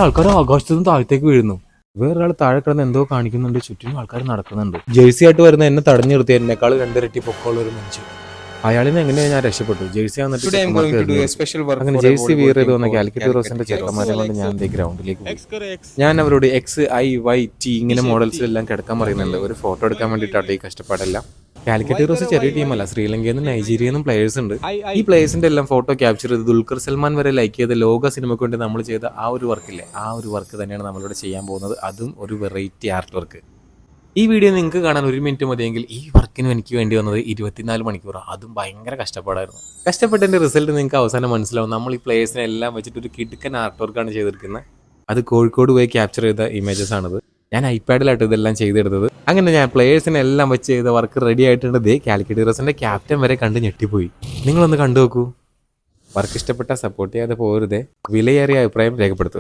ആൾക്കാർ ആകാശത്തു നിന്ന് താഴത്തേക്ക് വീഴുന്നു. വേറൊരാൾ താഴെ കിടന്ന് എന്തോ കാണിക്കുന്നുണ്ട്. ചുറ്റിനും ആൾക്കാർ നടക്കുന്നുണ്ട്. ജേഴ്സി ആയിട്ട് വരുന്ന എന്നെ തടഞ്ഞു നിർത്തി എന്നെക്കാൾ 2 ഇരട്ടി പൊക്കമുള്ള ഒരു മനുഷ്യൻ. അയാളിനെ എങ്ങനെയാ ഞാൻ രക്ഷപ്പെട്ടു. ജേഴ്സി അങ്ങനെ ജേഴ്സി വിയർ ചെയ്ത് വന്ന കാലിക്കറ്റ് ഹീറോസിന്റെ ചെറുക്കന്മാരെ കൊണ്ട് ഞാൻ ഗ്രൗണ്ടിലേക്ക് പോയി. ഞാൻ അവരോട് XIYT ഇങ്ങനെ മോഡൽസിലെല്ലാം കിടക്കാൻ പറയുന്നുണ്ട്. ഒരു ഫോട്ടോ എടുക്കാൻ വേണ്ടിയിട്ടാണ് ഈ കഷ്ടപ്പാടെല്ലാം. കാലിക്കറ്റ് ഹീറോസ് ചെറിയ ടീമല്ല. ശ്രീലങ്കയിൽ നിന്നും നൈജീരിയയിൽ നിന്നും പ്ലേയേഴ്സ് ഉണ്ട്. ഈ പ്ലേയേഴ്സിന്റെ എല്ലാം ഫോട്ടോ ക്യാപ്ചർ ചെയ്ത് ദുൽഖർ സൽമാൻ വരെ ലൈക്ക് ചെയ്ത ലോക സിനിമയ്ക്ക് വേണ്ടി നമ്മൾ ചെയ്ത ആ ഒരു വർക്കില്ലേ, ആ ഒരു വർക്ക് തന്നെയാണ് നമ്മളിവിടെ ചെയ്യാൻ പോകുന്നത്. അതും ഒരു വെറൈറ്റി ആർട്ട് വർക്ക്. ഈ വീഡിയോ നിങ്ങൾക്ക് കാണാൻ 1 മിനിറ്റ് മതിയെങ്കിൽ ഈ വർക്കിന് എനിക്ക് വേണ്ടി വന്നത് 24 മണിക്കൂർ. അതും ഭയങ്കര കഷ്ടപ്പാടായിരുന്നു. കഷ്ടപ്പെട്ടതിന്റെ റിസൾട്ട് നിങ്ങൾക്ക് അവസാനം മനസ്സിലാവും. നമ്മൾ ഈ പ്ലേയേഴ്സിനെ എല്ലാം വെച്ചിട്ട് ഒരു കിടുക്കൻ ആർട്ട് വർക്കാണ് ചെയ്തിരിക്കുന്നത്. അത് കോഴിക്കോട് പോയി ക്യാപ്ചർ ചെയ്ത ഇമേജസ് ആണിത്. ഞാൻ ഐപാഡിലായിട്ട് ഇതെല്ലാം ചെയ്തെടുത്തത്. അങ്ങനെ ഞാൻ പ്ലേയേഴ്സിനെ എല്ലാം വെച്ച് ചെയ്ത വർക്ക് റെഡി ആയിട്ടുണ്ട്. കാലിക്കറ്റ് ഹീറോസിന്റെ ക്യാപ്റ്റൻ വരെ കണ്ട് ഞെട്ടിപ്പോയി. നിങ്ങളൊന്ന് കണ്ടു നോക്കൂ. വർക്ക് ഇഷ്ടപ്പെട്ടാൽ സപ്പോർട്ട് ചെയ്യാതെ പോരുതേ. വിലയേറിയ അഭിപ്രായം രേഖപ്പെടുത്തുക.